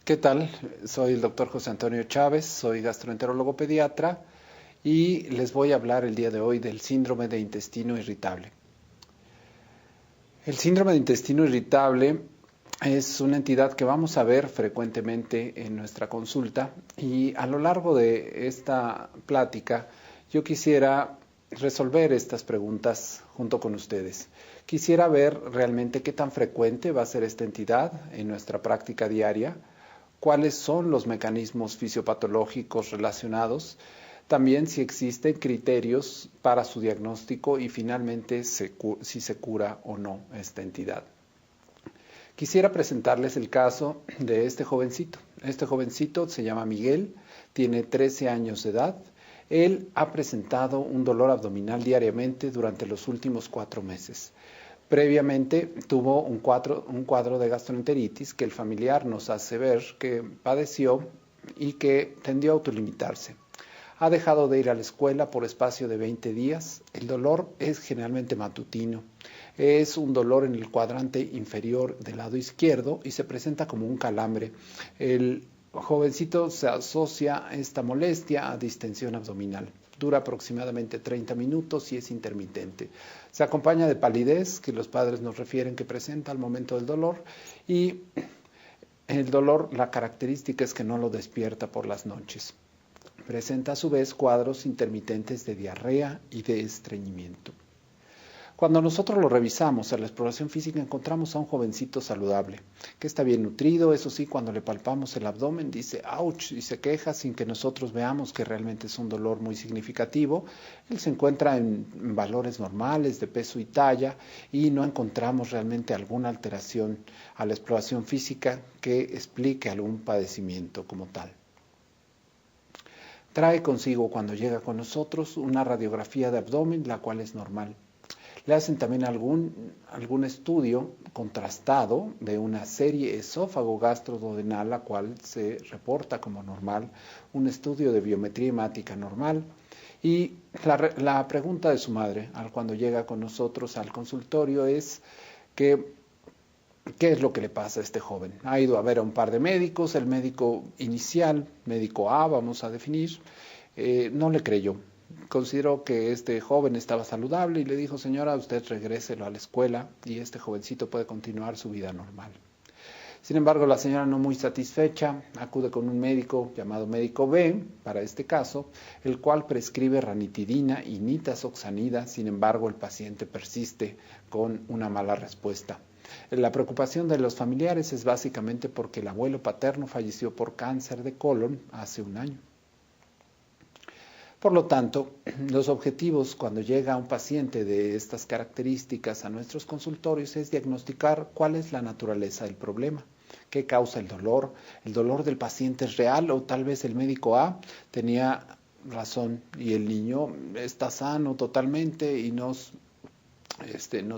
¿Qué tal? Soy el doctor José Antonio Chávez, soy gastroenterólogo pediatra y les voy a hablar el día de hoy del síndrome de intestino irritable. El síndrome de intestino irritable es una entidad que vamos a ver frecuentemente en nuestra consulta y a lo largo de esta plática yo quisiera resolver estas preguntas junto con ustedes. Quisiera ver realmente qué tan frecuente va a ser esta entidad en nuestra práctica diaria, cuáles son los mecanismos fisiopatológicos relacionados, también si existen criterios para su diagnóstico y finalmente si se cura o no esta entidad. Quisiera presentarles el caso de este jovencito. Este jovencito se llama Miguel, tiene 13 años de edad. Él ha presentado un dolor abdominal diariamente durante los últimos 4 meses. Previamente tuvo un cuadro de gastroenteritis que el familiar nos hace ver que padeció y que tendió a autolimitarse. Ha dejado de ir a la escuela por espacio de 20 días. El dolor es generalmente matutino. Es un dolor en el cuadrante inferior del lado izquierdo y se presenta como un calambre. El jovencito se asocia esta molestia a distensión abdominal. Dura aproximadamente 30 minutos y es intermitente. Se acompaña de palidez, que los padres nos refieren que presenta al momento del dolor, y el dolor, la característica es que no lo despierta por las noches. Presenta a su vez cuadros intermitentes de diarrea y de estreñimiento. Cuando nosotros lo revisamos en la exploración física encontramos a un jovencito saludable, que está bien nutrido. Eso sí, cuando le palpamos el abdomen dice ¡ouch! Y se queja sin que nosotros veamos que realmente es un dolor muy significativo. Él se encuentra en valores normales de peso y talla y no encontramos realmente alguna alteración a la exploración física que explique algún padecimiento como tal. Trae consigo cuando llega con nosotros una radiografía de abdomen, la cual es normal. Le hacen también algún estudio contrastado de una serie esófago-gastroduodenal, la cual se reporta como normal, un estudio de biometría hemática normal. Y la pregunta de su madre cuando llega con nosotros al consultorio es que ¿qué es lo que le pasa a este joven? Ha ido a ver a un par de médicos, el médico inicial, médico A, vamos a definir, no le creyó. Consideró que este joven estaba saludable y le dijo, señora, usted regréselo a la escuela y este jovencito puede continuar su vida normal. Sin embargo, la señora, no muy satisfecha, acude con un médico llamado médico B, para este caso, el cual prescribe ranitidina y nitazoxanida. Sin embargo, el paciente persiste con una mala respuesta. La preocupación de los familiares es básicamente porque el abuelo paterno falleció por cáncer de colon hace un año. Por lo tanto, los objetivos cuando llega un paciente de estas características a nuestros consultorios es diagnosticar cuál es la naturaleza del problema, qué causa el dolor. ¿El dolor del paciente es real o tal vez el médico A tenía razón y el niño está sano totalmente y nos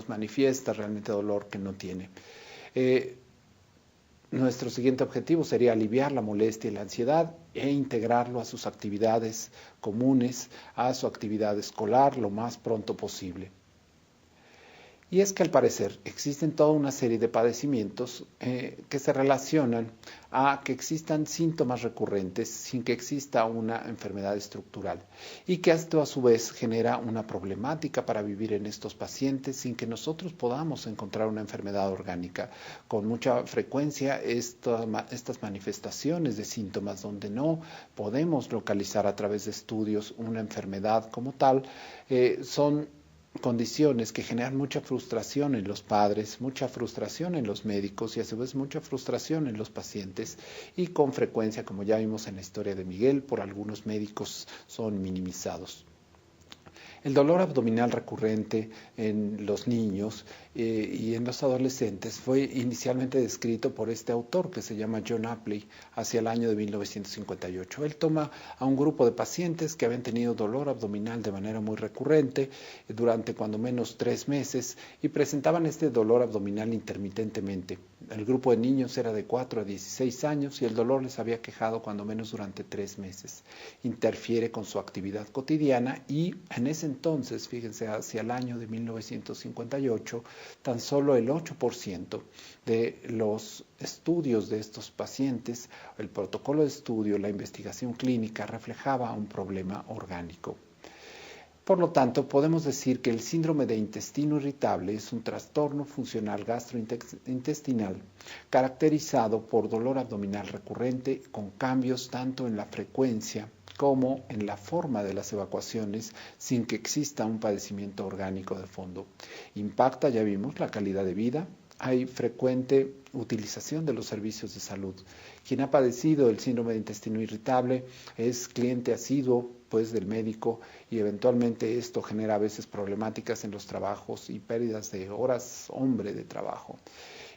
manifiesta realmente dolor que no tiene? Nuestro siguiente objetivo sería aliviar la molestia y la ansiedad e integrarlo a sus actividades comunes, a su actividad escolar lo más pronto posible. Y es que al parecer existen toda una serie de padecimientos que se relacionan a que existan síntomas recurrentes sin que exista una enfermedad estructural y que esto a su vez genera una problemática para vivir en estos pacientes sin que nosotros podamos encontrar una enfermedad orgánica. Con mucha frecuencia estas manifestaciones de síntomas donde no podemos localizar a través de estudios una enfermedad como tal son condiciones que generan mucha frustración en los padres, mucha frustración en los médicos y a su vez mucha frustración en los pacientes y con frecuencia, como ya vimos en la historia de Miguel, por algunos médicos son minimizados. El dolor abdominal recurrente en los niños y en los adolescentes fue inicialmente descrito por este autor que se llama John Apley hacia el año de 1958. Él toma a un grupo de pacientes que habían tenido dolor abdominal de manera muy recurrente durante cuando menos 3 meses y presentaban este dolor abdominal intermitentemente. El grupo de niños era de 4 a 16 años y el dolor les había quejado cuando menos durante 3 meses. Interfiere con su actividad cotidiana y En ese entonces, fíjense, hacia el año de 1958, tan solo el 8% de los estudios de estos pacientes, el protocolo de estudio, la investigación clínica, reflejaba un problema orgánico. Por lo tanto, podemos decir que el síndrome de intestino irritable es un trastorno funcional gastrointestinal caracterizado por dolor abdominal recurrente con cambios tanto en la frecuencia como en la forma de las evacuaciones sin que exista un padecimiento orgánico de fondo. Impacta, ya vimos, la calidad de vida. Hay frecuente utilización de los servicios de salud. Quien ha padecido el síndrome de intestino irritable es cliente asiduo pues del médico y eventualmente esto genera a veces problemáticas en los trabajos y pérdidas de horas hombre de trabajo.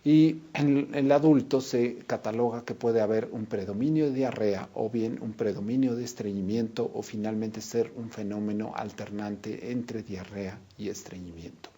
Y en el adulto se cataloga que puede haber un predominio de diarrea o bien un predominio de estreñimiento o finalmente ser un fenómeno alternante entre diarrea y estreñimiento.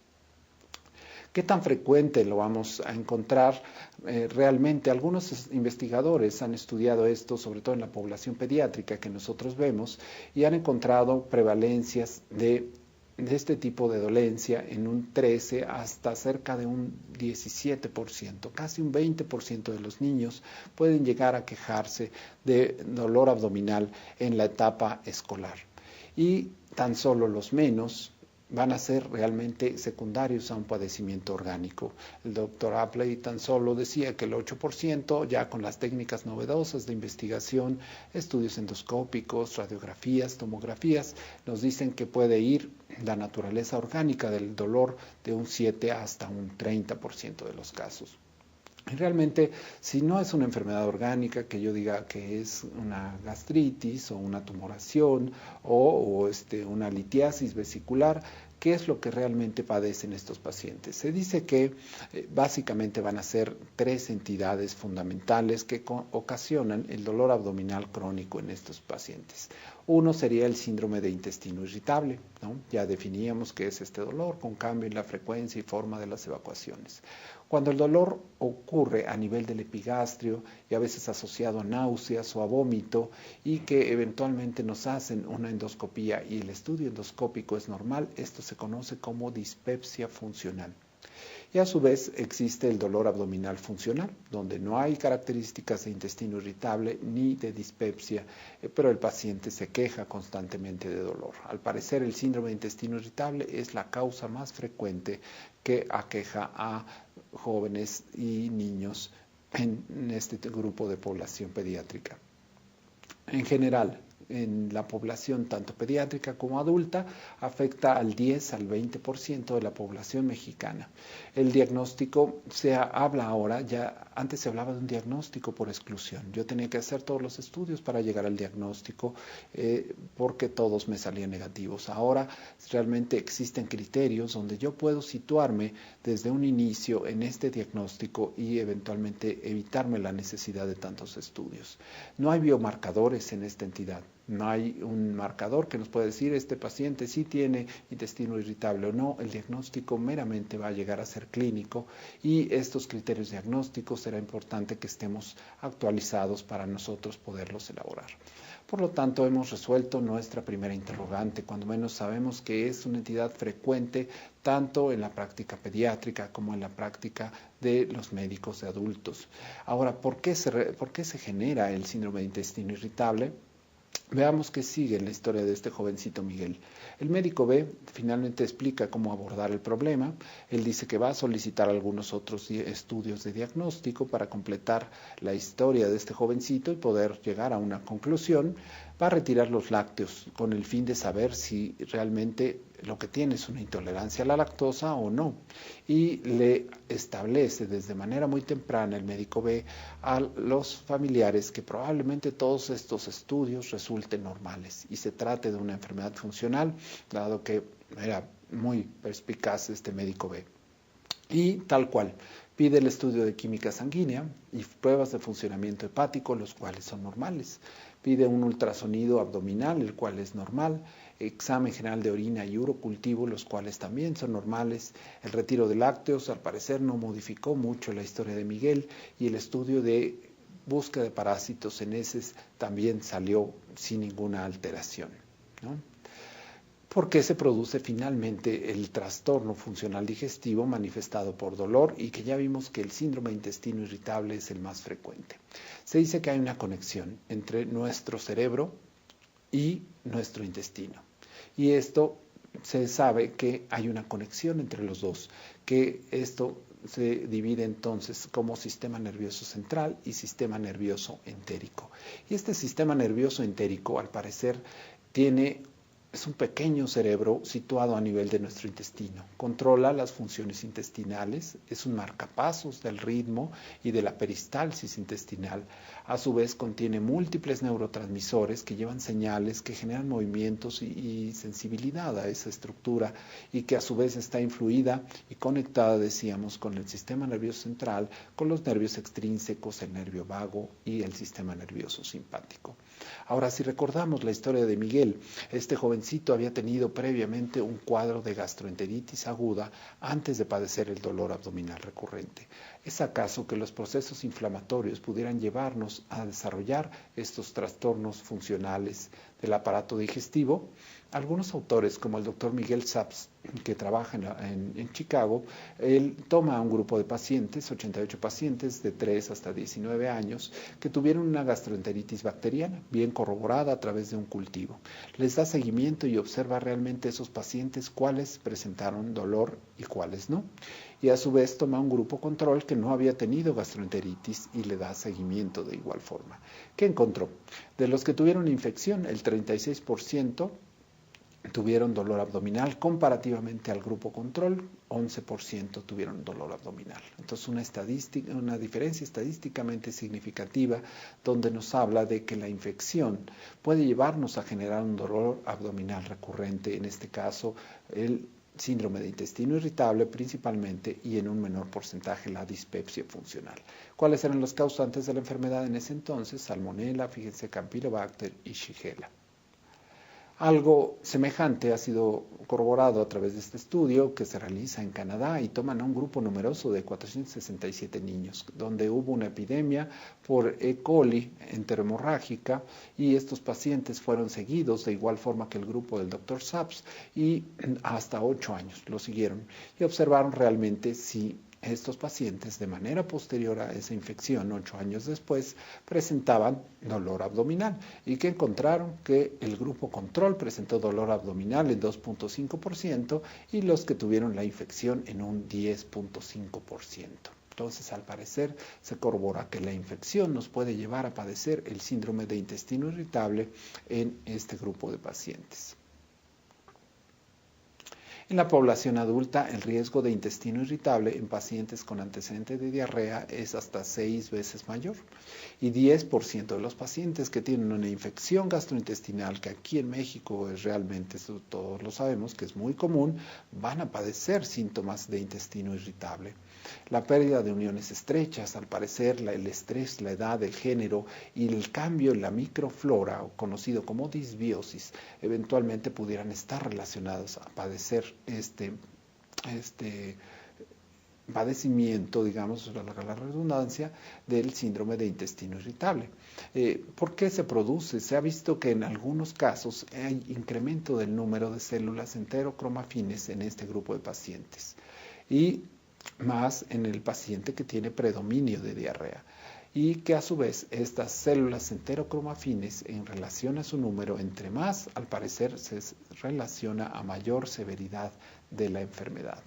¿Qué tan frecuente lo vamos a encontrar? Realmente algunos investigadores han estudiado esto, sobre todo en la población pediátrica que nosotros vemos, y han encontrado prevalencias de este tipo de dolencia en un 13 hasta cerca de un 17%, casi un 20% de los niños pueden llegar a quejarse de dolor abdominal en la etapa escolar. Y tan solo los menos van a ser realmente secundarios a un padecimiento orgánico. El doctor Apley tan solo decía que el 8%, ya con las técnicas novedosas de investigación, estudios endoscópicos, radiografías, tomografías, nos dicen que puede ir la naturaleza orgánica del dolor de un 7 hasta un 30% de los casos. Y realmente, si no es una enfermedad orgánica, que yo diga que es una gastritis o una tumoración o una litiasis vesicular, ¿qué es lo que realmente padecen estos pacientes? Se dice que básicamente van a ser tres entidades fundamentales que ocasionan el dolor abdominal crónico en estos pacientes. Uno sería el síndrome de intestino irritable, ¿no? Ya definíamos qué es este dolor con cambio en la frecuencia y forma de las evacuaciones. Cuando el dolor ocurre a nivel del epigastrio y a veces asociado a náuseas o a vómito y que eventualmente nos hacen una endoscopía y el estudio endoscópico es normal, esto se conoce como dispepsia funcional. Y a su vez existe el dolor abdominal funcional, donde no hay características de intestino irritable ni de dispepsia, pero el paciente se queja constantemente de dolor. Al parecer, el síndrome de intestino irritable es la causa más frecuente que aqueja a jóvenes y niños en este grupo de población pediátrica. En general, en la población tanto pediátrica como adulta, afecta al 10 al 20% de la población mexicana. El diagnóstico se habla ahora, ya antes se hablaba de un diagnóstico por exclusión. Yo tenía que hacer todos los estudios para llegar al diagnóstico porque todos me salían negativos. Ahora realmente existen criterios donde yo puedo situarme desde un inicio en este diagnóstico y eventualmente evitarme la necesidad de tantos estudios. No hay biomarcadores en esta entidad. No hay un marcador que nos pueda decir este paciente sí tiene intestino irritable o no. El diagnóstico meramente va a llegar a ser clínico y estos criterios diagnósticos será importante que estemos actualizados para nosotros poderlos elaborar. Por lo tanto, hemos resuelto nuestra primera interrogante, cuando menos sabemos que es una entidad frecuente tanto en la práctica pediátrica como en la práctica de los médicos de adultos. Ahora, ¿por qué se genera el síndrome de intestino irritable? Veamos qué sigue en la historia de este jovencito Miguel. El médico B finalmente explica cómo abordar el problema. Él dice que va a solicitar algunos otros estudios de diagnóstico para completar la historia de este jovencito y poder llegar a una conclusión. Va a retirar los lácteos con el fin de saber si realmente lo que tiene es una intolerancia a la lactosa o no. Y le establece desde manera muy temprana el médico B a los familiares que probablemente todos estos estudios resulten normales y se trate de una enfermedad funcional, dado que era muy perspicaz este médico B. Y tal cual, pide el estudio de química sanguínea y pruebas de funcionamiento hepático, los cuales son normales. Pide un ultrasonido abdominal, el cual es normal, examen general de orina y urocultivo, los cuales también son normales. El retiro de lácteos, al parecer, no modificó mucho la historia de Miguel y el estudio de búsqueda de parásitos en heces también salió sin ninguna alteración, ¿no? porque se produce finalmente el trastorno funcional digestivo manifestado por dolor y que ya vimos que el síndrome de intestino irritable es el más frecuente. Se dice que hay una conexión entre nuestro cerebro y nuestro intestino. Y esto se sabe que hay una conexión entre los dos, que esto se divide entonces como sistema nervioso central y sistema nervioso entérico. Y este sistema nervioso entérico, al parecer, es un pequeño cerebro situado a nivel de nuestro intestino. Controla las funciones intestinales, es un marcapasos del ritmo y de la peristalsis intestinal. A su vez contiene múltiples neurotransmisores que llevan señales que generan movimientos y sensibilidad a esa estructura y que a su vez está influida y conectada, decíamos, con el sistema nervioso central, con los nervios extrínsecos, el nervio vago y el sistema nervioso simpático. Ahora, si recordamos la historia de Miguel, este jovencito había tenido previamente un cuadro de gastroenteritis aguda antes de padecer el dolor abdominal recurrente. ¿Es acaso que los procesos inflamatorios pudieran llevarnos a desarrollar estos trastornos funcionales del aparato digestivo? Algunos autores, como el doctor Miguel Saps, que trabaja en Chicago, él toma a un grupo de pacientes, 88 pacientes de 3 hasta 19 años, que tuvieron una gastroenteritis bacteriana, bien corroborada a través de un cultivo. Les da seguimiento y observa realmente esos pacientes cuáles presentaron dolor y cuáles no. Y a su vez toma un grupo control que no había tenido gastroenteritis y le da seguimiento de igual forma. ¿Qué encontró? De los que tuvieron infección, el 36% tuvieron dolor abdominal comparativamente al grupo control, 11% tuvieron dolor abdominal. Entonces una diferencia estadísticamente significativa donde nos habla de que la infección puede llevarnos a generar un dolor abdominal recurrente, en este caso el síndrome de intestino irritable principalmente y en un menor porcentaje la dispepsia funcional. ¿Cuáles eran los causantes de la enfermedad en ese entonces? Salmonella, fíjense, Campylobacter y Shigella. Algo semejante ha sido corroborado a través de este estudio que se realiza en Canadá y toman a un grupo numeroso de 467 niños, donde hubo una epidemia por E. coli enterohemorrágica y estos pacientes fueron seguidos de igual forma que el grupo del Dr. Saps y hasta 8 años lo siguieron y observaron realmente si estos pacientes, de manera posterior a esa infección, 8 años después, presentaban dolor abdominal y que encontraron que el grupo control presentó dolor abdominal en 2.5% y los que tuvieron la infección en un 10.5%. Entonces, al parecer, se corrobora que la infección nos puede llevar a padecer el síndrome de intestino irritable en este grupo de pacientes. En la población adulta, el riesgo de intestino irritable en pacientes con antecedentes de diarrea es hasta 6 veces mayor. Y 10% de los pacientes que tienen una infección gastrointestinal, que aquí en México es realmente, todos lo sabemos, que es muy común, van a padecer síntomas de intestino irritable. La pérdida de uniones estrechas, al parecer el estrés, la edad, el género y el cambio en la microflora, conocido como disbiosis, eventualmente pudieran estar relacionados a padecer este padecimiento, digamos, la redundancia, del síndrome de intestino irritable. ¿Por qué se produce? Se ha visto que en algunos casos hay incremento del número de células enterocromafines en este grupo de pacientes y más en el paciente que tiene predominio de diarrea y que a su vez estas células enterocromafines en relación a su número, entre más al parecer se relaciona a mayor severidad de la enfermedad.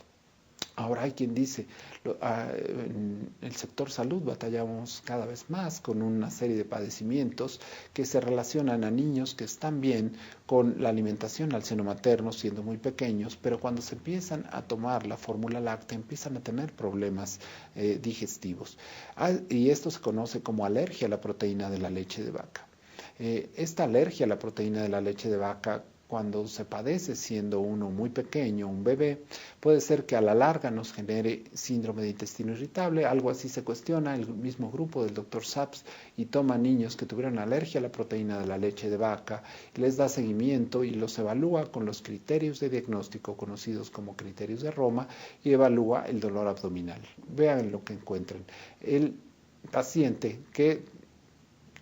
Ahora hay quien dice, en el sector salud batallamos cada vez más con una serie de padecimientos que se relacionan a niños que están bien con la alimentación al seno materno siendo muy pequeños, pero cuando se empiezan a tomar la fórmula láctea empiezan a tener problemas digestivos. Y esto se conoce como alergia a la proteína de la leche de vaca. Esta alergia a la proteína de la leche de vaca, cuando se padece siendo uno muy pequeño, un bebé, puede ser que a la larga nos genere síndrome de intestino irritable. Algo así se cuestiona el mismo grupo del Dr. Saps y toma niños que tuvieron alergia a la proteína de la leche de vaca, les da seguimiento y los evalúa con los criterios de diagnóstico conocidos como criterios de Roma y evalúa el dolor abdominal. Vean lo que encuentran. El paciente que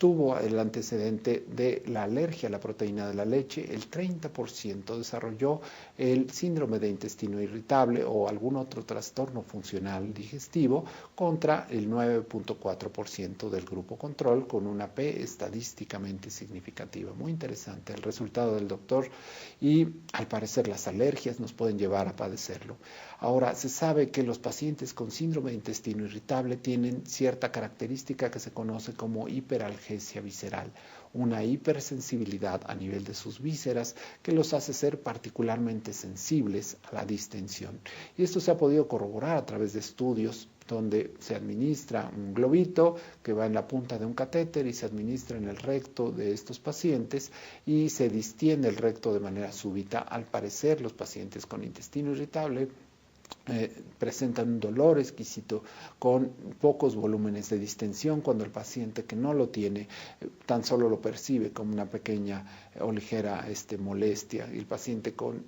tuvo el antecedente de la alergia a la proteína de la leche, el 30% desarrolló el síndrome de intestino irritable o algún otro trastorno funcional digestivo contra el 9.4% del grupo control, con una P estadísticamente significativa. Muy interesante el resultado del doctor, y al parecer las alergias nos pueden llevar a padecerlo. Ahora, se sabe que los pacientes con síndrome de intestino irritable tienen cierta característica que se conoce como hiperalgesia visceral, una hipersensibilidad a nivel de sus vísceras que los hace ser particularmente sensibles a la distensión. Y esto se ha podido corroborar a través de estudios donde se administra un globito que va en la punta de un catéter y se administra en el recto de estos pacientes y se distiende el recto de manera súbita. Al parecer, los pacientes con intestino irritable presentan un dolor exquisito con pocos volúmenes de distensión, cuando el paciente que no lo tiene tan solo lo percibe como una pequeña o ligera molestia. Y el paciente con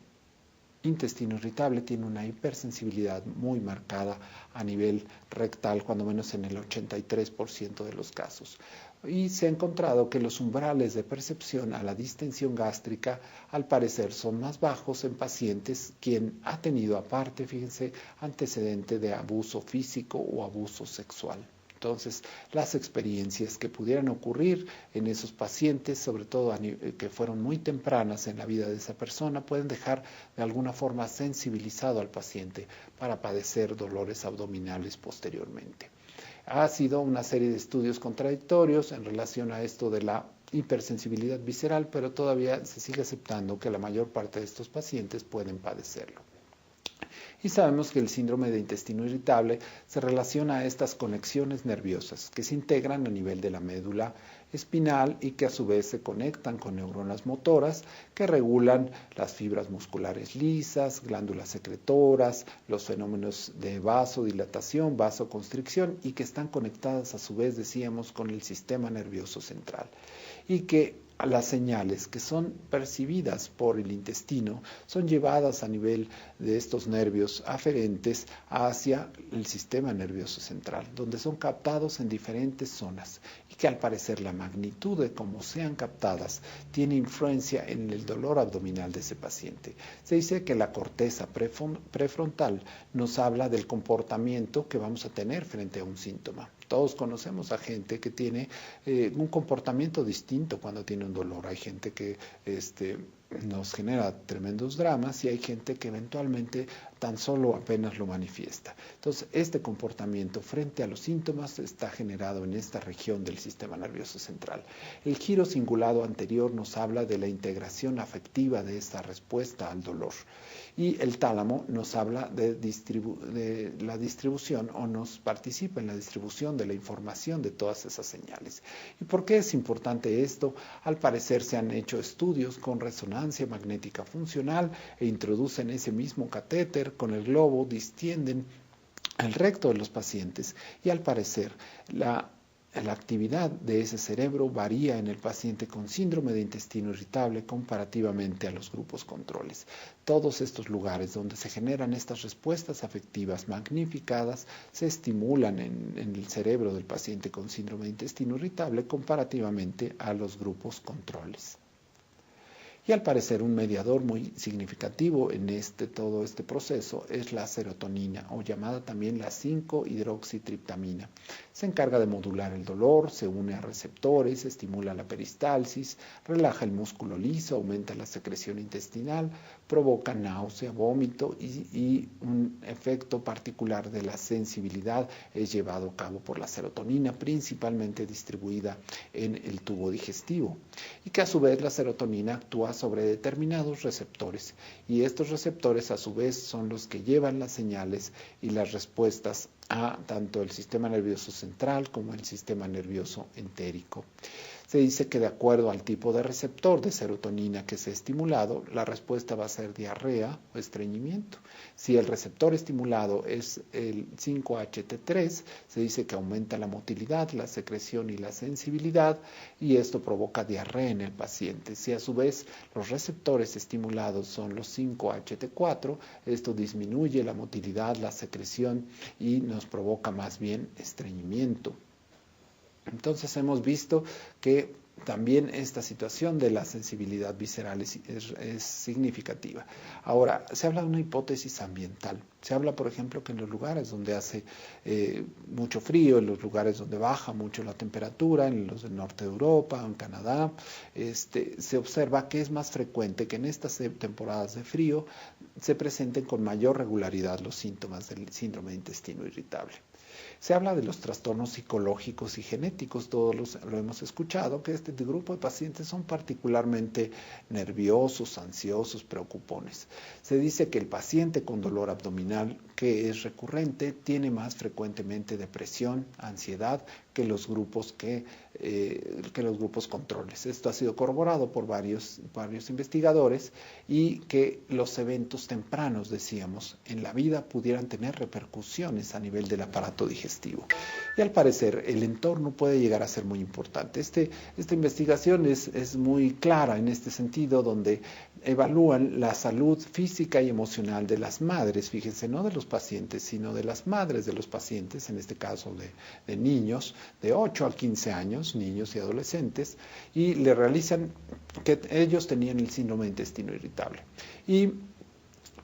intestino irritable tiene una hipersensibilidad muy marcada a nivel rectal, cuando menos en el 83% de los casos. Y se ha encontrado que los umbrales de percepción a la distensión gástrica al parecer son más bajos en pacientes quien ha tenido aparte, fíjense, antecedente de abuso físico o abuso sexual. Entonces, las experiencias que pudieran ocurrir en esos pacientes, sobre todo que fueron muy tempranas en la vida de esa persona, pueden dejar de alguna forma sensibilizado al paciente para padecer dolores abdominales posteriormente. Ha sido una serie de estudios contradictorios en relación a esto de la hipersensibilidad visceral, pero todavía se sigue aceptando que la mayor parte de estos pacientes pueden padecerlo. Y sabemos que el síndrome de intestino irritable se relaciona a estas conexiones nerviosas que se integran a nivel de la médula espinal y que a su vez se conectan con neuronas motoras que regulan las fibras musculares lisas, glándulas secretoras, los fenómenos de vasodilatación, vasoconstricción, y que están conectadas a su vez, decíamos, con el sistema nervioso central. Y que las señales que son percibidas por el intestino son llevadas a nivel de estos nervios aferentes hacia el sistema nervioso central, donde son captados en diferentes zonas, y que al parecer la magnitud de cómo sean captadas tiene influencia en el dolor abdominal de ese paciente. Se dice que la corteza prefrontal nos habla del comportamiento que vamos a tener frente a un síntoma. Todos conocemos a gente que tiene un comportamiento distinto cuando tiene un dolor. Hay gente que nos genera tremendos dramas y hay gente que eventualmente tan solo apenas lo manifiesta. Entonces, este comportamiento frente a los síntomas está generado en esta región del sistema nervioso central. El giro cingulado anterior nos habla de la integración afectiva de esta respuesta al dolor. Y el tálamo nos habla de la distribución, o nos participa en la distribución de la información de todas esas señales. ¿Y por qué es importante esto? Al parecer se han hecho estudios con resonancia magnética funcional e introducen ese mismo catéter con el globo, distienden el recto de los pacientes y al parecer la actividad de ese cerebro varía en el paciente con síndrome de intestino irritable comparativamente a los grupos controles. Todos estos lugares donde se generan estas respuestas afectivas magnificadas se estimulan en el cerebro del paciente con síndrome de intestino irritable comparativamente a los grupos controles. Y al parecer un mediador muy significativo en todo este proceso es la serotonina, o llamada también la 5-hidroxitriptamina. Se encarga de modular el dolor, se une a receptores, estimula la peristalsis, relaja el músculo liso, aumenta la secreción intestinal, provoca náusea, vómito y un efecto particular de la sensibilidad es llevado a cabo por la serotonina, principalmente distribuida en el tubo digestivo. Y que a su vez la serotonina actúa sobre determinados receptores, y estos receptores a su vez son los que llevan las señales y las respuestas a tanto el sistema nervioso central como el sistema nervioso entérico. Se dice que de acuerdo al tipo de receptor de serotonina que se ha estimulado, la respuesta va a ser diarrea o estreñimiento. Si el receptor estimulado es el 5-HT3, se dice que aumenta la motilidad, la secreción y la sensibilidad, y esto provoca diarrea en el paciente. Si a su vez los receptores estimulados son los 5-HT4, esto disminuye la motilidad, la secreción y nos provoca más bien estreñimiento. Entonces hemos visto que también esta situación de la sensibilidad visceral es significativa. Ahora, se habla de una hipótesis ambiental. Se habla, por ejemplo, que en los lugares donde hace mucho frío, en los lugares donde baja mucho la temperatura, en los del norte de Europa, en Canadá, se observa que es más frecuente que en estas temporadas de frío se presenten con mayor regularidad los síntomas del síndrome de intestino irritable. Se habla de los trastornos psicológicos y genéticos, todos lo hemos escuchado, que este grupo de pacientes son particularmente nerviosos, ansiosos, preocupones. Se dice que el paciente con dolor abdominal que es recurrente tiene más frecuentemente depresión, ansiedad que los grupos controles. Esto ha sido corroborado por varios investigadores y que los eventos tempranos, decíamos, en la vida pudieran tener repercusiones a nivel del aparato digestivo. Y al parecer el entorno puede llegar a ser muy importante. Esta investigación es muy clara en este sentido, donde evalúan la salud física y emocional de las madres, fíjense, no de los pacientes, sino de las madres de los pacientes, en este caso de niños de 8 a 15 años, niños y adolescentes, y le realizan que ellos tenían el síndrome de intestino irritable y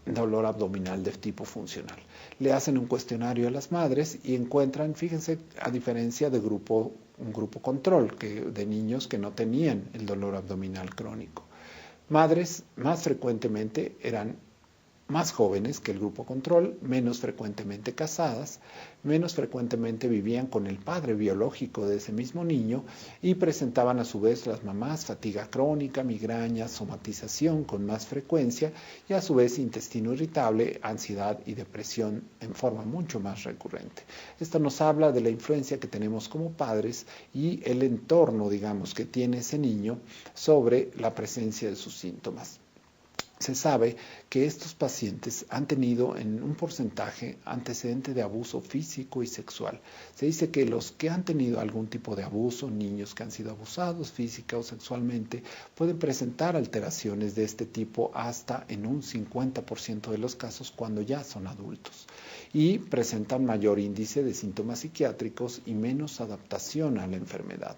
dolor abdominal de tipo funcional. Le hacen un cuestionario a las madres y encuentran, fíjense, a diferencia de un grupo control, de niños que no tenían el dolor abdominal crónico. Madres más frecuentemente eran más jóvenes que el grupo control, menos frecuentemente casadas, menos frecuentemente vivían con el padre biológico de ese mismo niño y presentaban a su vez las mamás fatiga crónica, migraña, somatización con más frecuencia y a su vez intestino irritable, ansiedad y depresión en forma mucho más recurrente. Esto nos habla de la influencia que tenemos como padres y el entorno, digamos, que tiene ese niño sobre la presencia de sus síntomas. Se sabe que estos pacientes han tenido en un porcentaje antecedente de abuso físico y sexual. Se dice que los que han tenido algún tipo de abuso, niños que han sido abusados física o sexualmente, pueden presentar alteraciones de este tipo hasta en un 50% de los casos cuando ya son adultos. Y presentan mayor índice de síntomas psiquiátricos y menos adaptación a la enfermedad.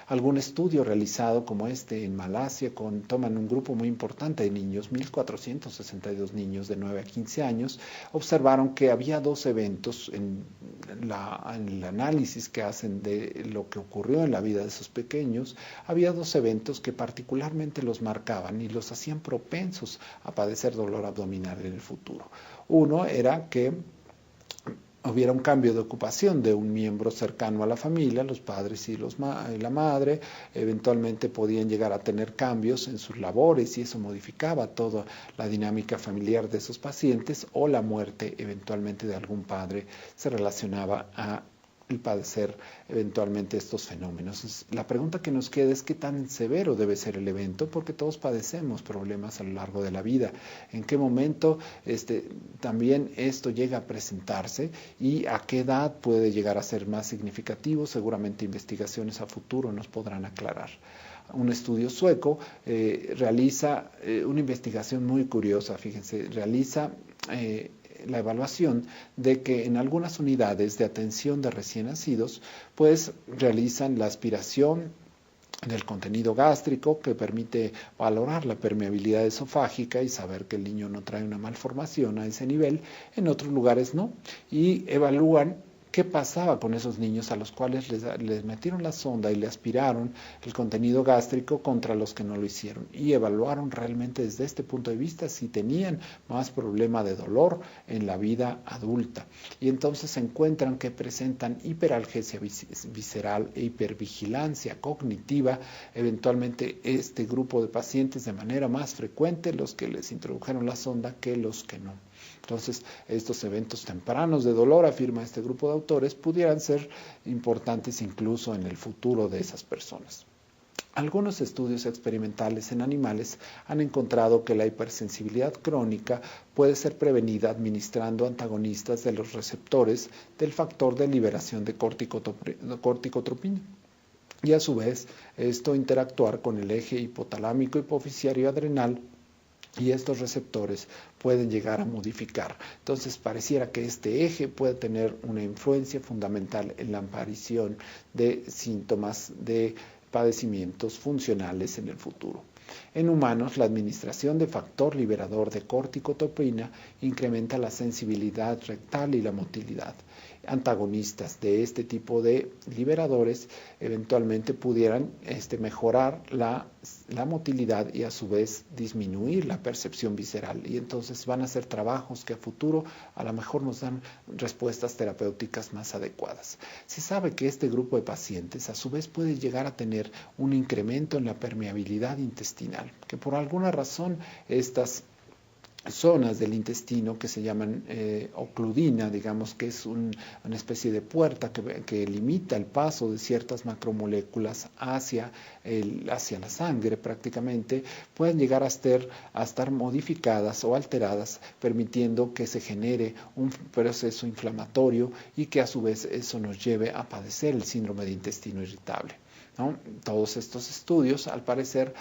Algún estudio realizado como en Malasia toman un grupo muy importante de niños, 1.462 niños de 9 a 15 años, observaron que había dos eventos en el análisis que hacen de lo que ocurrió en la vida de esos pequeños, había dos eventos que particularmente los marcaban y los hacían propensos a padecer dolor abdominal en el futuro. Uno era que hubiera un cambio de ocupación de un miembro cercano a la familia, los padres y la madre, eventualmente podían llegar a tener cambios en sus labores y eso modificaba toda la dinámica familiar de esos pacientes, o la muerte eventualmente de algún padre se relacionaba a el padecer eventualmente estos fenómenos. La pregunta que nos queda es qué tan severo debe ser el evento, porque todos padecemos problemas a lo largo de la vida. ¿En qué momento también esto llega a presentarse y a qué edad puede llegar a ser más significativo? Seguramente investigaciones a futuro nos podrán aclarar. Un estudio sueco realiza una investigación muy curiosa, fíjense, realiza la evaluación de que en algunas unidades de atención de recién nacidos, pues realizan la aspiración del contenido gástrico, que permite valorar la permeabilidad esofágica y saber que el niño no trae una malformación a ese nivel. En otros lugares no, y evalúan qué pasaba con esos niños a los cuales les metieron la sonda y le aspiraron el contenido gástrico contra los que no lo hicieron, y evaluaron realmente desde este punto de vista si tenían más problema de dolor en la vida adulta, y entonces se encuentran que presentan hiperalgesia visceral e hipervigilancia cognitiva, eventualmente este grupo de pacientes de manera más frecuente los que les introdujeron la sonda que los que no. Entonces, estos eventos tempranos de dolor, afirma este grupo de autores, pudieran ser importantes incluso en el futuro de esas personas. Algunos estudios experimentales en animales han encontrado que la hipersensibilidad crónica puede ser prevenida administrando antagonistas de los receptores del factor de liberación de corticotropina. Y a su vez, esto interactuar con el eje hipotalámico hipoficiario adrenal y estos receptores pueden llegar a modificar. Entonces pareciera que este eje puede tener una influencia fundamental en la aparición de síntomas de padecimientos funcionales en el futuro. En humanos, la administración de factor liberador de corticotropina incrementa la sensibilidad rectal y la motilidad. Antagonistas de este tipo de liberadores eventualmente pudieran mejorar la motilidad y a su vez disminuir la percepción visceral, y entonces van a ser trabajos que a futuro a lo mejor nos dan respuestas terapéuticas más adecuadas. Se sabe que este grupo de pacientes a su vez puede llegar a tener un incremento en la permeabilidad intestinal, que por alguna razón estas zonas del intestino que se llaman ocludina, digamos que es una especie de puerta que limita el paso de ciertas macromoléculas hacia la sangre prácticamente, pueden llegar a estar modificadas o alteradas, permitiendo que se genere un proceso inflamatorio y que a su vez eso nos lleve a padecer el síndrome de intestino irritable, ¿no? Todos estos estudios, al parecer,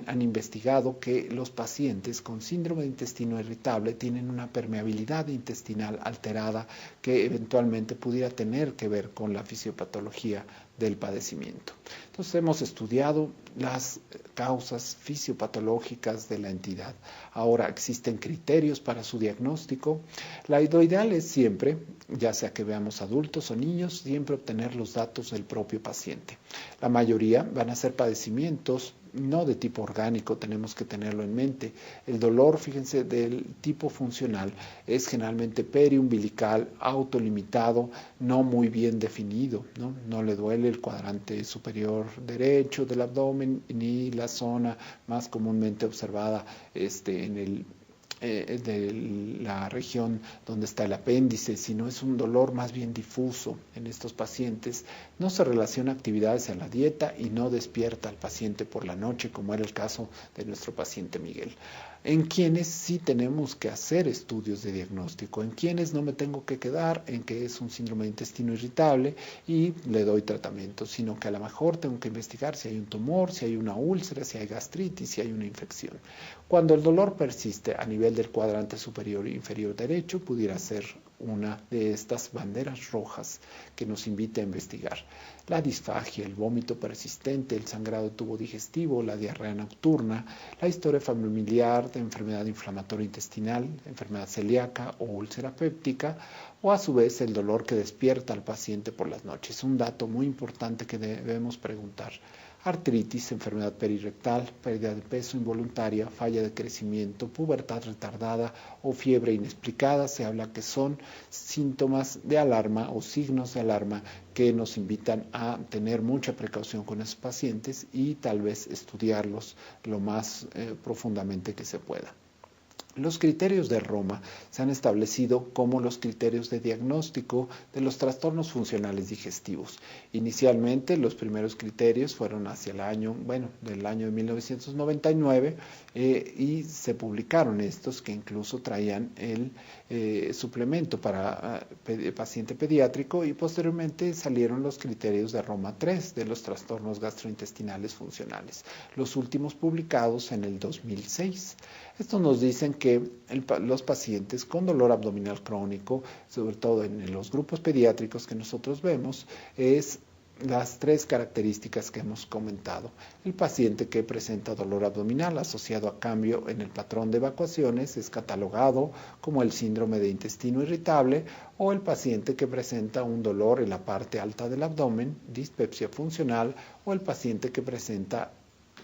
han investigado que los pacientes con síndrome de intestino irritable tienen una permeabilidad intestinal alterada que eventualmente pudiera tener que ver con la fisiopatología del padecimiento. Entonces hemos estudiado las causas fisiopatológicas de la entidad. Ahora existen criterios para su diagnóstico. Lo ideal es siempre, ya sea que veamos adultos o niños, siempre obtener los datos del propio paciente. La mayoría van a ser padecimientos no de tipo orgánico, tenemos que tenerlo en mente. El dolor, fíjense, del tipo funcional es generalmente periumbilical, autolimitado, no muy bien definido, ¿no? No le duele el cuadrante superior derecho del abdomen ni la zona más comúnmente observada de la región donde está el apéndice, sino es un dolor más bien difuso en estos pacientes. No se relaciona actividades a la dieta y no despierta al paciente por la noche, como era el caso de nuestro paciente Miguel. En quienes sí tenemos que hacer estudios de diagnóstico, en quienes no me tengo que quedar en que es un síndrome de intestino irritable y le doy tratamiento, sino que a lo mejor tengo que investigar si hay un tumor, si hay una úlcera, si hay gastritis, si hay una infección. Cuando el dolor persiste a nivel del cuadrante superior e inferior derecho, pudiera ser una de estas banderas rojas que nos invita a investigar. La disfagia, el vómito persistente, el sangrado de tubo digestivo, la diarrea nocturna, la historia familiar de enfermedad inflamatoria intestinal, enfermedad celíaca o úlcera péptica, o a su vez el dolor que despierta al paciente por las noches. Un dato muy importante que debemos preguntar. Artritis, enfermedad perirectal, pérdida de peso involuntaria, falla de crecimiento, pubertad retardada o fiebre inexplicada, se habla que son síntomas de alarma o signos de alarma que nos invitan a tener mucha precaución con esos pacientes y tal vez estudiarlos lo más profundamente que se pueda. Los criterios de Roma se han establecido como los criterios de diagnóstico de los trastornos funcionales digestivos. Inicialmente, los primeros criterios fueron hacia del año de 1999 y se publicaron estos que incluso traían el suplemento para paciente pediátrico, y posteriormente salieron los criterios de Roma 3 de los trastornos gastrointestinales funcionales, los últimos publicados en el 2006. Estos nos dicen que los pacientes con dolor abdominal crónico, sobre todo en los grupos pediátricos que nosotros vemos, es las tres características que hemos comentado. El paciente que presenta dolor abdominal asociado a cambio en el patrón de evacuaciones es catalogado como el síndrome de intestino irritable, o el paciente que presenta un dolor en la parte alta del abdomen, dispepsia funcional, o el paciente que presenta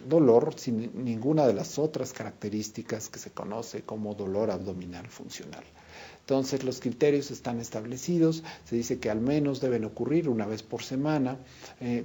dolor sin ninguna de las otras características que se conoce como dolor abdominal funcional. Entonces los criterios están establecidos, se dice que al menos deben ocurrir una vez por semana,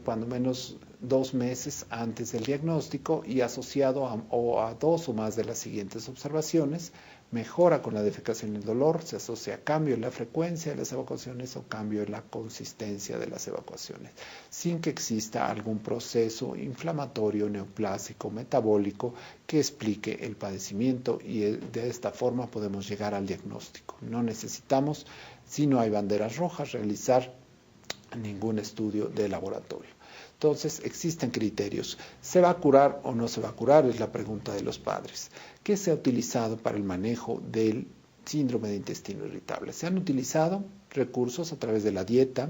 cuando menos 2 meses antes del diagnóstico, y asociado a 2 o más de las siguientes observaciones: mejora con la defecación y el dolor, se asocia a cambio en la frecuencia de las evacuaciones o cambio en la consistencia de las evacuaciones, sin que exista algún proceso inflamatorio, neoplásico, metabólico que explique el padecimiento, y de esta forma podemos llegar al diagnóstico. No necesitamos, si no hay banderas rojas, realizar ningún estudio de laboratorio. Entonces existen criterios. ¿Se va a curar o no se va a curar? Es la pregunta de los padres. ¿Qué se ha utilizado para el manejo del síndrome de intestino irritable? Se han utilizado recursos a través de la dieta,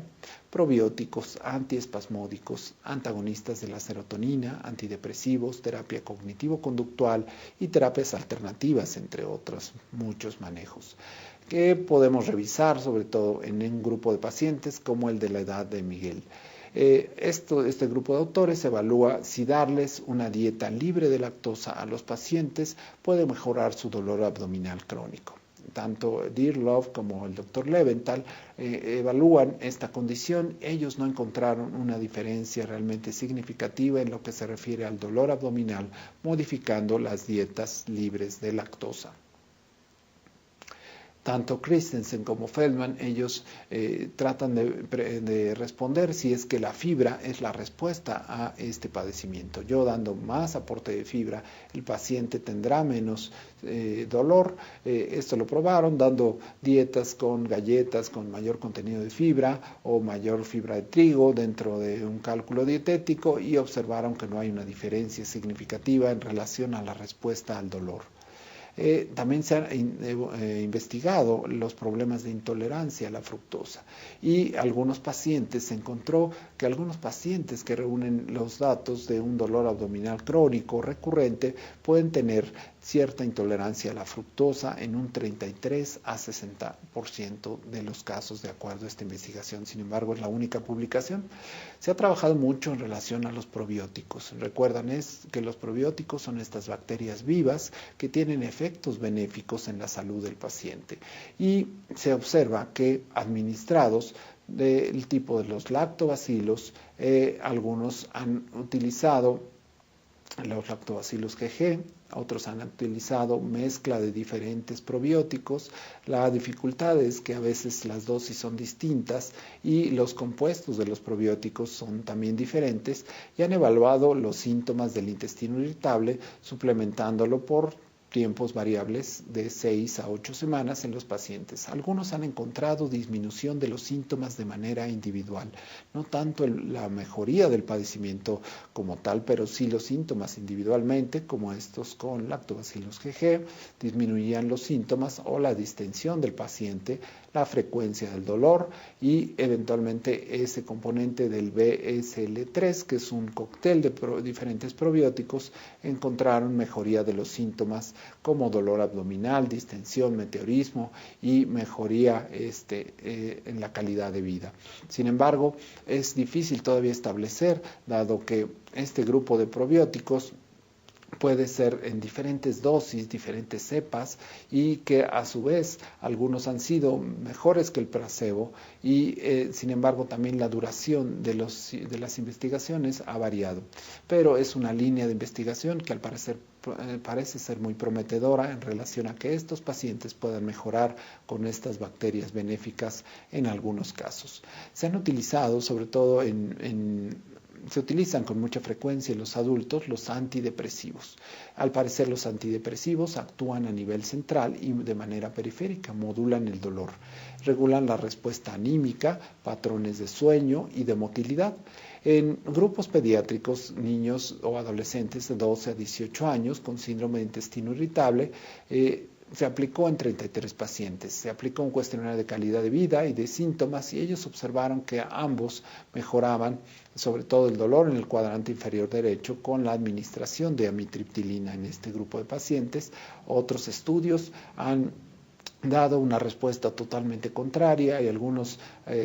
probióticos, antiespasmódicos, antagonistas de la serotonina, antidepresivos, terapia cognitivo-conductual y terapias alternativas, entre otros muchos manejos, que podemos revisar sobre todo en un grupo de pacientes como el de la edad de Miguel. Este grupo de autores evalúa si darles una dieta libre de lactosa a los pacientes puede mejorar su dolor abdominal crónico. Tanto Dearlove como el Dr. Leventhal evalúan esta condición. Ellos no encontraron una diferencia realmente significativa en lo que se refiere al dolor abdominal modificando las dietas libres de lactosa. Tanto Christensen como Feldman, ellos tratan de responder si es que la fibra es la respuesta a este padecimiento. Yo dando más aporte de fibra, el paciente tendrá menos dolor. Esto lo probaron dando dietas con galletas con mayor contenido de fibra o mayor fibra de trigo dentro de un cálculo dietético y observaron que no hay una diferencia significativa en relación a la respuesta al dolor. También se han investigado los problemas de intolerancia a la fructosa y algunos pacientes, se encontró que algunos pacientes que reúnen los datos de un dolor abdominal crónico recurrente pueden tener cierta intolerancia a la fructosa en un 33 a 60% de los casos de acuerdo a esta investigación. Sin embargo, es la única publicación. Se ha trabajado mucho en relación a los probióticos. Recuerdan que los probióticos son estas bacterias vivas que tienen efectos benéficos en la salud del paciente y se observa que administrados del tipo de los lactobacilos, algunos han utilizado los lactobacilos GG, otros han utilizado mezcla de diferentes probióticos. La dificultad es que a veces las dosis son distintas y los compuestos de los probióticos son también diferentes y han evaluado los síntomas del intestino irritable suplementándolo por tiempos variables de 6 a 8 semanas en los pacientes. Algunos han encontrado disminución de los síntomas de manera individual, no tanto la mejoría del padecimiento como tal, pero sí los síntomas individualmente, como estos con lactobacillus GG, disminuían los síntomas o la distensión del paciente, la frecuencia del dolor y eventualmente ese componente del BSL3, que es un cóctel de diferentes probióticos, encontraron mejoría de los síntomas como dolor abdominal, distensión, meteorismo y mejoría en la calidad de vida. Sin embargo, es difícil todavía establecer, dado que este grupo de probióticos puede ser en diferentes dosis, diferentes cepas y que a su vez algunos han sido mejores que el placebo y sin embargo también la duración de las investigaciones ha variado. Pero es una línea de investigación que al parecer parece ser muy prometedora en relación a que estos pacientes puedan mejorar con estas bacterias benéficas en algunos casos. Se han utilizado sobre todo se utilizan con mucha frecuencia en los adultos los antidepresivos. Al parecer los antidepresivos actúan a nivel central y de manera periférica, modulan el dolor, regulan la respuesta anímica, patrones de sueño y de motilidad. En grupos pediátricos, niños o adolescentes de 12 a 18 años con síndrome de intestino irritable, se aplicó en 33 pacientes. Se aplicó un cuestionario de calidad de vida y de síntomas y ellos observaron que ambos mejoraban, sobre todo el dolor en el cuadrante inferior derecho, con la administración de amitriptilina en este grupo de pacientes. Otros estudios han dado una respuesta totalmente contraria y algunos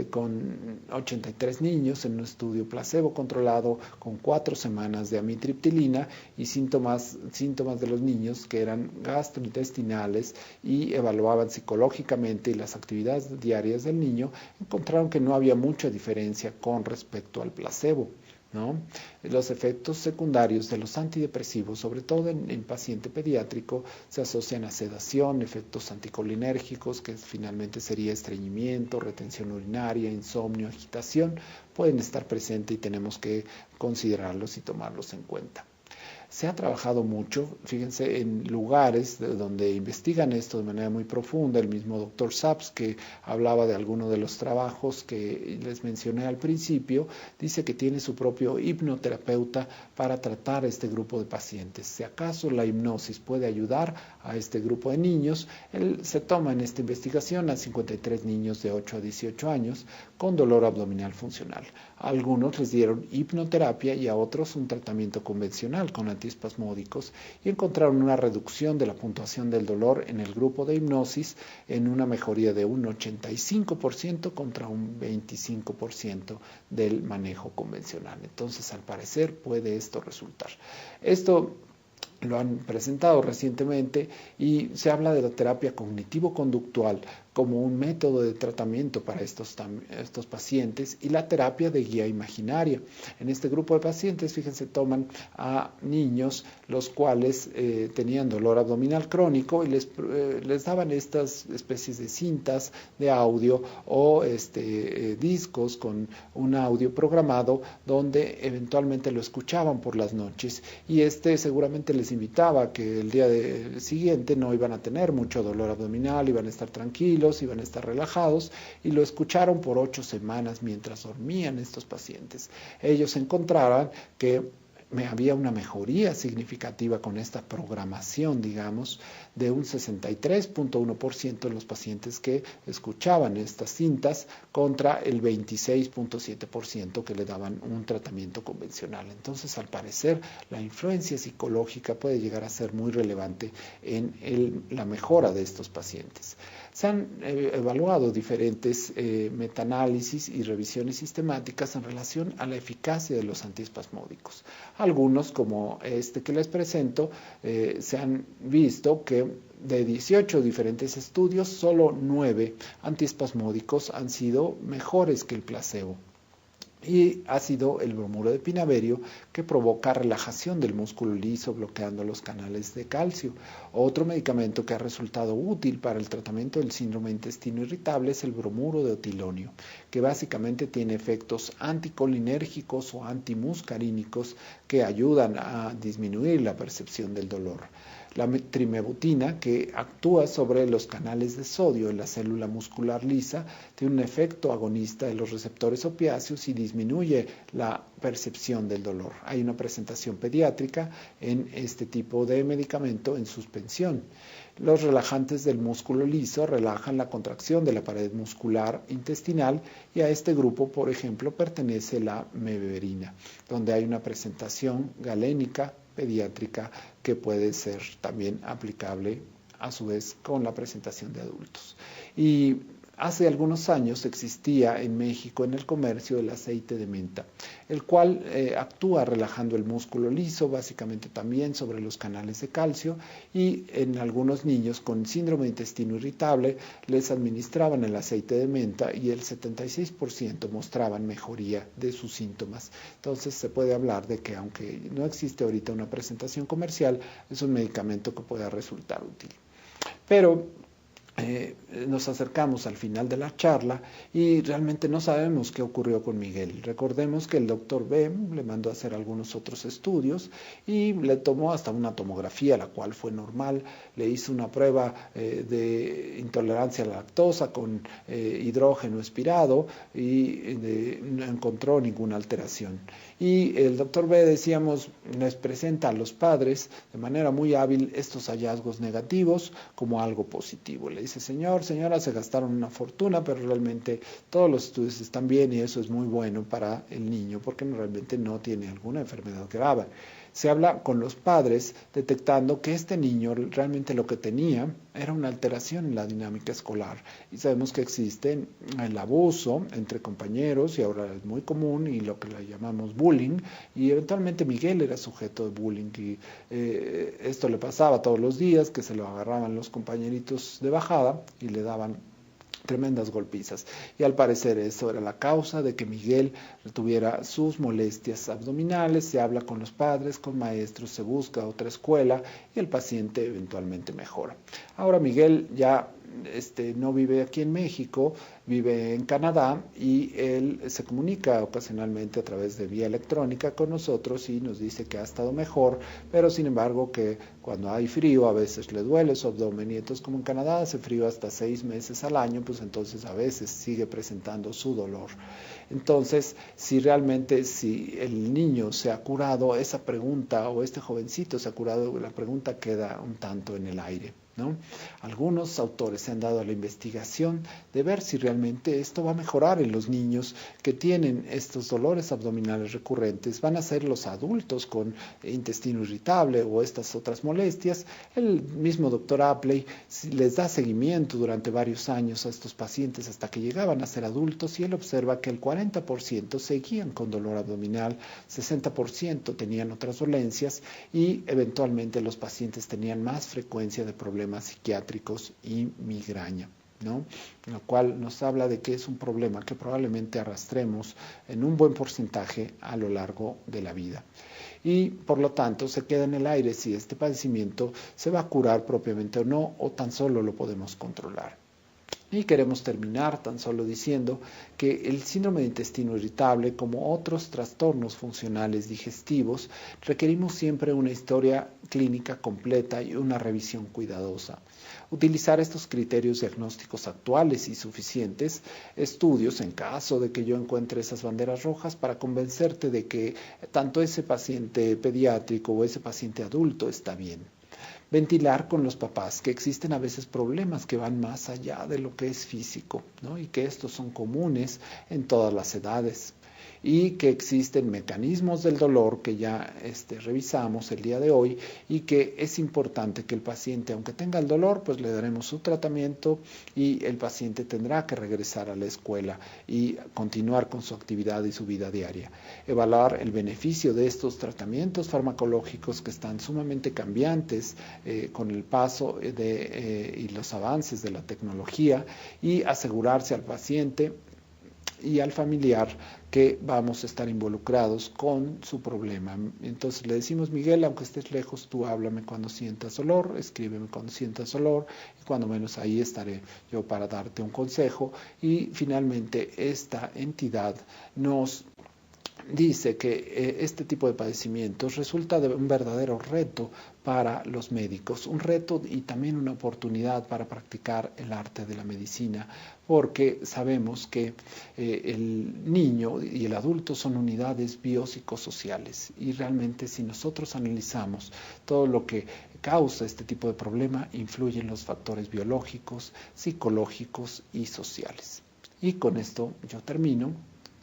con 83 niños en un estudio placebo controlado con 4 semanas de amitriptilina y síntomas de los niños que eran gastrointestinales y evaluaban psicológicamente las actividades diarias del niño, encontraron que no había mucha diferencia con respecto al placebo, ¿no? Los efectos secundarios de los antidepresivos, sobre todo en paciente pediátrico, se asocian a sedación, efectos anticolinérgicos, que finalmente sería estreñimiento, retención urinaria, insomnio, agitación, pueden estar presentes y tenemos que considerarlos y tomarlos en cuenta. Se ha trabajado mucho, fíjense, en lugares donde investigan esto de manera muy profunda. El mismo doctor Saps, que hablaba de alguno de los trabajos que les mencioné al principio, dice que tiene su propio hipnoterapeuta para tratar a este grupo de pacientes. Si acaso la hipnosis puede ayudar a este grupo de niños, él se toma en esta investigación a 53 niños de 8 a 18 años con dolor abdominal funcional. A algunos les dieron hipnoterapia y a otros un tratamiento convencional con antiespasmódicos y encontraron una reducción de la puntuación del dolor en el grupo de hipnosis en una mejoría de un 85% contra un 25% del manejo convencional. Entonces, al parecer, puede esto resultar. Esto lo han presentado recientemente y se habla de la terapia cognitivo-conductual como un método de tratamiento para estos pacientes y la terapia de guía imaginaria. En este grupo de pacientes, fíjense, toman a niños los cuales tenían dolor abdominal crónico y les daban estas especies de cintas de audio o discos con un audio programado donde eventualmente lo escuchaban por las noches y seguramente les invitaba a que el día siguiente no iban a tener mucho dolor abdominal, iban a estar tranquilos, iban a estar relajados y lo escucharon por 8 semanas mientras dormían estos pacientes. Ellos encontraron que había una mejoría significativa con esta programación, digamos, de un 63.1% en los pacientes que escuchaban estas cintas contra el 26.7% que le daban un tratamiento convencional. Entonces, al parecer, la influencia psicológica puede llegar a ser muy relevante en la mejora de estos pacientes. Se han evaluado diferentes metaanálisis y revisiones sistemáticas en relación a la eficacia de los antiespasmódicos. Algunos, como este que les presento, se han visto que de 18 diferentes estudios, solo 9 antiespasmódicos han sido mejores que el placebo. Y ha sido el bromuro de pinaverio que provoca relajación del músculo liso bloqueando los canales de calcio. Otro medicamento que ha resultado útil para el tratamiento del síndrome de intestino irritable es el bromuro de otilonio, que básicamente tiene efectos anticolinérgicos o antimuscarínicos que ayudan a disminuir la percepción del dolor. La trimebutina, que actúa sobre los canales de sodio en la célula muscular lisa, tiene un efecto agonista de los receptores opiáceos y disminuye la percepción del dolor. Hay una presentación pediátrica en este tipo de medicamento en suspensión. Los relajantes del músculo liso relajan la contracción de la pared muscular intestinal y a este grupo, por ejemplo, pertenece la mebeverina, donde hay una presentación galénica pediátrica que puede ser también aplicable a su vez con la presentación de adultos. Y hace algunos años existía en México en el comercio el aceite de menta, el cual actúa relajando el músculo liso, básicamente también sobre los canales de calcio, y en algunos niños con síndrome de intestino irritable les administraban el aceite de menta y el 76% mostraban mejoría de sus síntomas. Entonces se puede hablar de que aunque no existe ahorita una presentación comercial, es un medicamento que pueda resultar útil. Pero nos acercamos al final de la charla y realmente no sabemos qué ocurrió con Miguel. Recordemos que el doctor B le mandó a hacer algunos otros estudios y le tomó hasta una tomografía, la cual fue normal. Le hizo una prueba de intolerancia a la lactosa con hidrógeno expirado y no encontró ninguna alteración. Y el doctor B, decíamos, les presenta a los padres de manera muy hábil estos hallazgos negativos como algo positivo. Le dice, señora, se gastaron una fortuna, pero realmente todos los estudios están bien y eso es muy bueno para el niño porque realmente no tiene alguna enfermedad grave. Se habla con los padres detectando que este niño realmente lo que tenía era una alteración en la dinámica escolar. Y sabemos que existe el abuso entre compañeros y ahora es muy común y lo que le llamamos bullying. Y eventualmente Miguel era sujeto de bullying y esto le pasaba todos los días, que se lo agarraban los compañeritos de bajada y le daban tremendas golpizas. Y al parecer eso era la causa de que Miguel tuviera sus molestias abdominales. Se habla con los padres, con maestros, se busca otra escuela y el paciente eventualmente mejora. Ahora Miguel ya no vive aquí en México, vive en Canadá y él se comunica ocasionalmente a través de vía electrónica con nosotros y nos dice que ha estado mejor, pero sin embargo que cuando hay frío a veces le duele su abdomen y entonces como en Canadá hace frío hasta 6 meses al año, pues entonces a veces sigue presentando su dolor. Entonces, si el niño se ha curado, esa pregunta o este jovencito se ha curado, la pregunta queda un tanto en el aire, ¿no? Algunos autores se han dado a la investigación de ver si realmente esto va a mejorar en los niños que tienen estos dolores abdominales recurrentes. Van a ser los adultos con intestino irritable o estas otras molestias. El mismo doctor Apley les da seguimiento durante varios años a estos pacientes hasta que llegaban a ser adultos y él observa que el 40% seguían con dolor abdominal, 60% tenían otras dolencias y eventualmente los pacientes tenían más frecuencia de problemas psiquiátricos y migraña, ¿no? Lo cual nos habla de que es un problema que probablemente arrastremos en un buen porcentaje a lo largo de la vida. Y por lo tanto se queda en el aire si este padecimiento se va a curar propiamente o no, o tan solo lo podemos controlar. Y queremos terminar tan solo diciendo que el síndrome de intestino irritable, como otros trastornos funcionales digestivos, requerimos siempre una historia clínica completa y una revisión cuidadosa. Utilizar estos criterios diagnósticos actuales y suficientes, estudios en caso de que yo encuentre esas banderas rojas para convencerte de que tanto ese paciente pediátrico o ese paciente adulto está bien. Ventilar con los papás que existen a veces problemas que van más allá de lo que es físico, ¿no? Y que estos son comunes en todas las edades y que existen mecanismos del dolor que ya revisamos el día de hoy y que es importante que el paciente, aunque tenga el dolor, pues le daremos su tratamiento y el paciente tendrá que regresar a la escuela y continuar con su actividad y su vida diaria. Evaluar el beneficio de estos tratamientos farmacológicos que están sumamente cambiantes con el paso y los avances de la tecnología y asegurarse al paciente y al familiar que vamos a estar involucrados con su problema. Entonces le decimos, Miguel, aunque estés lejos, tú háblame cuando sientas dolor, escríbeme cuando sientas dolor, y cuando menos ahí estaré yo para darte un consejo. Y finalmente esta entidad nos dice que este tipo de padecimientos resulta de un verdadero reto para los médicos, un reto y también una oportunidad para practicar el arte de la medicina, porque sabemos que el niño y el adulto son unidades biopsicosociales y realmente si nosotros analizamos todo lo que causa este tipo de problema, influyen los factores biológicos, psicológicos y sociales. Y con esto yo termino.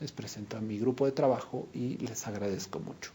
Les presento a mi grupo de trabajo y les agradezco mucho.